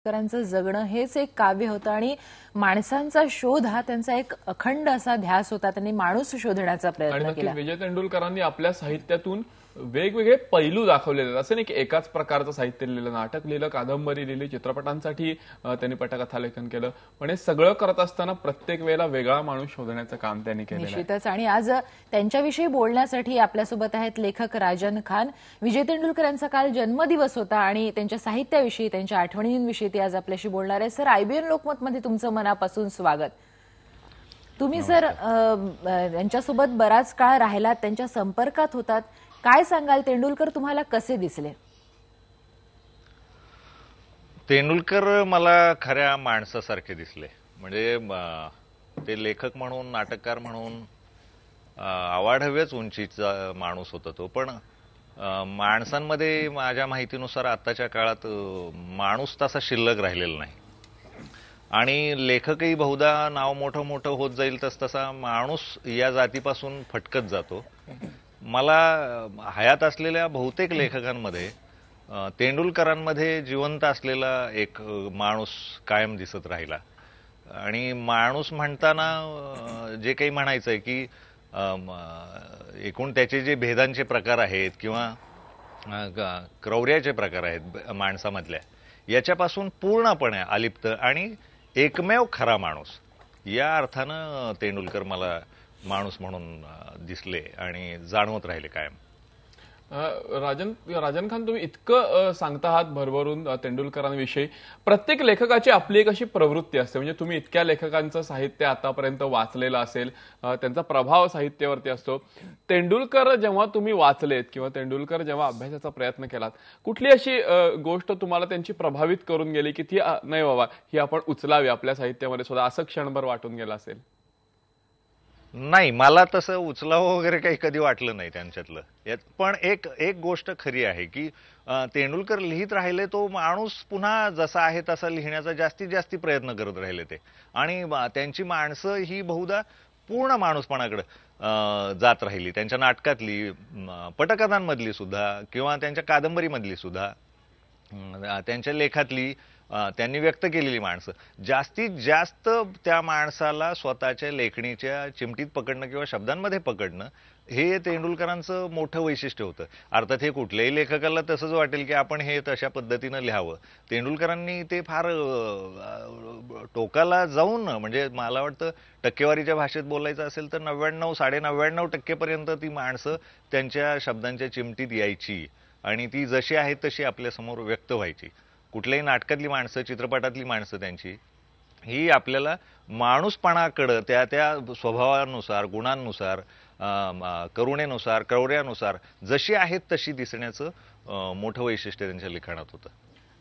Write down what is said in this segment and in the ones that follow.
करांचं जगणं हेच एक काव्य होतं आणि माणसांचा शोध हा त्यांचा एक अखंड असा ध्यास होता. त्यांनी माणूस शोधण्याचा प्रयत्न केला. विजय तेंडुलकरांनी आपल्या साहित्यातून वेगवेगळे पैलू दाखवलेले. असं नाही की एकाच प्रकारचं साहित्य लिहिलं, नाटक लिहिलं, कादंबरी लिहिली, चित्रपटांसाठी त्यांनी पटकथा लेखन केलं. पण हे सगळं करत असताना प्रत्येक वेळेला वेगळा माणूस शोधण्याचं काम त्यांनी केलं. निश्चितच. आणि आज त्यांच्याविषयी बोलण्यासाठी आपल्यासोबत आहेत लेखक राजन खान. विजय तेंडुलकर यांचा काल जन्मदिवस होता आणि त्यांच्या साहित्याविषयी, त्यांच्या आठवणींविषयी ते आज आपल्याशी बोलणार आहे. सर, आयबीएन लोकमतमध्ये तुमचं मनापासून स्वागत. तुम्ही सर यांच्यासोबत बराच काळ राहिलात, त्यांच्या संपर्कात होतात. काय सांगाल, तेंडुलकर तुम्हाला कसे दिसले? तेंडुलकर मला खऱ्या माणसासारखे दिसले. म्हणजे ते लेखक म्हणून, नाटककार म्हणून आवाढव्यच उंचीचा माणूस होता तो. पण माणसांमध्ये माझ्या माहितीनुसार आताच्या काळात माणूस तसा शिल्लक राहिलेला नाही. आणि लेखकही बहुधा नाव मोठं मोठं होत जाईल तसा माणूस या जातीपासून फटकत जातो. मला हयात असलेल्या बहुतेक लेखकांमध्ये तेंडुलकरांमध्ये जिवंत असलेला एक माणूस कायम दिसत राहिला. आणि माणूस म्हणताना जे काही म्हणायचंय की एकूण त्याचे जे भेदांचे प्रकार आहेत किंवा क्रौर्याचे प्रकार आहेत माणसामधल्या, याच्यापासून पूर्णपणे अलिप्त आणि एकमेव खरा माणूस, या अर्थानं तेंडुलकर मला माणूस म्हणून दिसले आणि जाणवत राहिले कायम. राजन खान, तुम्ही इतकं सांगता आहात भरभरून तेंडुलकरांविषयी. प्रत्येक लेखकाची आपली एक अशी प्रवृत्ती असते. म्हणजे तुम्ही इतक्या लेखकांचं साहित्य आतापर्यंत वाचलेलं असेल, त्यांचा प्रभाव साहित्यावरती असतो. तेंडुलकर जेव्हा तुम्ही वाचलेत किंवा तेंडुलकर जेव्हा अभ्यासाचा प्रयत्न केलात, कुठली अशी गोष्ट तुम्हाला त्यांची प्रभावित करून गेली की ती नाही बाबा, ही आपण उचलावी आपल्या साहित्यामध्ये सुद्धा, असं क्षणभर वाटून गेला असेल? नाही, मला तसं उचलावं वगैरे काही कधी वाटलं नाही त्यांच्यातलं. पण एक गोष्ट खरी आहे की तेंडुलकर लिहित राहिले, तो माणूस पुन्हा जसा आहे तसा लिहिण्याचा जास्तीत जास्त प्रयत्न करत राहिले ते. आणि त्यांची माणसं ही बहुधा पूर्ण माणूसपणाकडे जात राहिली. त्यांच्या नाटकातली, पटकथांमधली सुद्धा किंवा त्यांच्या कादंबरीमधली सुद्धा, त्यांच्या लेखातली त्यांनी व्यक्त केलेली माणसं, जास्तीत जास्त त्या माणसाला स्वतःच्या लेखणीच्या चिमटीत पकडणं किंवा शब्दांमध्ये पकडणं, हे तेंडुलकरांचं मोठं वैशिष्ट्य होतं. अर्थात हे कुठल्याही लेखकाला तसंच वाटेल की आपण हे तशा पद्धतीनं लिहावं. तेंडुलकरांनी ते फार टोकाला जाऊन, म्हणजे मला वाटतं टक्केवारीच्या भाषेत बोलायचं असेल तर 99.99% पर्यंत ती माणसं त्यांच्या शब्दांच्या चिमटीत यायची आणि ती जशी आहे तशी आपल्यासमोर व्यक्त व्हायची. कुठल्याही नाटकातली माणसं, चित्रपटातली माणसं त्यांची ही आपल्याला माणूसपणाकडं, त्या स्वभावानुसार, गुणांनुसार, करुणेनुसार, क्रौर्यानुसार जशी आहेत तशी दिसण्याचं मोठं वैशिष्ट्य त्यांच्या लिखाणात होतं.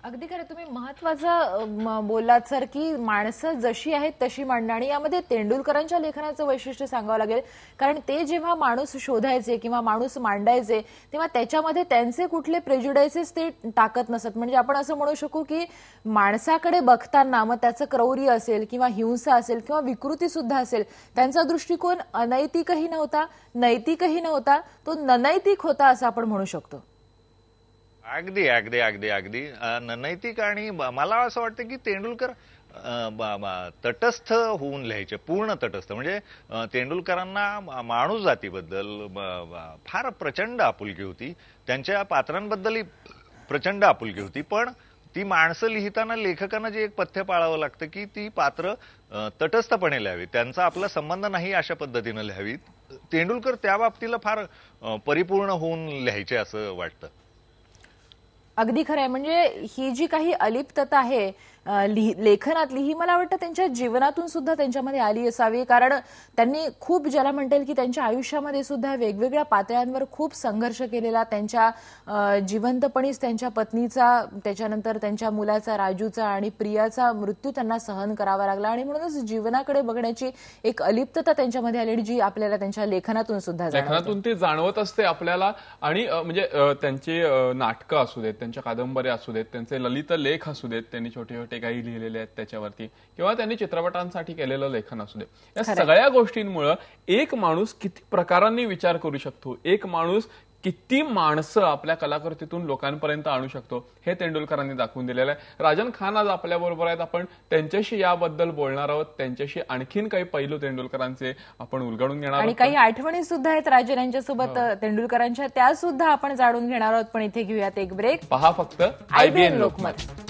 अगदी खरं. तुम्ही महत्वाचं बोललात सर की माणसं जशी आहेत तशी मांडणं, आणि यामध्ये तेंडुलकरांच्या लेखनाचं वैशिष्ट्य सांगावं लागेल. कारण ते जेव्हा माणूस शोधायचे किंवा माणूस मांडायचे, तेव्हा त्याच्यामध्ये त्यांचे कुठले प्रेज्युडायसेस ते टाकत नसत. म्हणजे आपण असं म्हणू शकू की माणसाकडे बघताना, मग त्याचं क्रौर्य असेल किंवा हिंसा असेल किंवा विकृती सुद्धा असेल, त्यांचा दृष्टिकोन अनैतिकही नव्हता, नैतिकही नव्हता, तो ननैतिक होता असं आपण म्हणू शकतो. अगदी अगदी अगदी अगदी नैतिक. आणि मला असं वाटतं की तेंडुलकर तटस्थ होऊन लिहायचे, पूर्ण तटस्थ. म्हणजे तेंडुलकरांना माणूस जातीबद्दल फार प्रचंड आपुलकी होती, त्यांच्या पात्रांबद्दलही प्रचंड आपुलकी होती. पण ती माणसं लिहिताना लेखकांना जे एक पथ्य पाळावं लागतं की ती पात्र तटस्थपणे लिहावी, त्यांचा आपला संबंध नाही अशा पद्धतीनं लिहावीत. तेंडुलकर त्या बाबतीला फार परिपूर्ण होऊन लिहायचे असं वाटतं. अगदी खरं आहे. म्हणजे ही जी काही अलिप्तता आहे लेखनातली, ही मला वाटतं त्यांच्या जीवनातून सुद्धा त्यांच्यामध्ये आली असावी. कारण त्यांनी खूप, ज्याला म्हणता की त्यांच्या आयुष्यामध्ये सुद्धा वेगवेगळ्या पातळ्यांवर खूप संघर्ष केलेला. त्यांच्या जिवंतपणीच त्यांच्या पत्नीचा, त्याच्यानंतर त्यांच्या मुलाचा राजूचा आणि प्रियाचा मृत्यू त्यांना सहन करावा लागला. आणि म्हणूनच जीवनाकडे बघण्याची एक अलिप्तता त्यांच्यामध्ये आली, जी आपल्याला त्यांच्या लेखनातून सुद्धा ती जाणवत असते आपल्याला. आणि म्हणजे त्यांची नाटकं असू देत, त्यांच्या कादंबऱ्या असू देत, त्यांचे ललित लेख असू देत, त्यांनी छोटे छोटे काही लिहिलेले आहेत त्याच्यावरती, किंवा त्यांनी चित्रपटांसाठी केलेलं लेखन असू दे, या सगळ्या गोष्टींमुळे एक माणूस किती प्रकारांनी विचार करू शकतो, एक माणूस किती माणसं आपल्या कलाकृतीतून लोकांपर्यंत आणू शकतो हे तेंडुलकरांनी दाखवून दिलेलं आहे. राजन खान आज आपल्या बरोबर आहेत. आपण त्यांच्याशी याबद्दल बोलणार आहोत. त्यांच्याशी आणखीन काही पैलू तेंडुलकरांचे आपण उलगडून घेणार आणि आहोत. काही आठवणी सुद्धा आहेत राजन यांच्यासोबत तेंडुलकरांच्या, त्या सुद्धा आपण जाणून घेणार आहोत. पण इथे घेऊयात एक ब्रेक. पहा फक्त IBN लोकमत.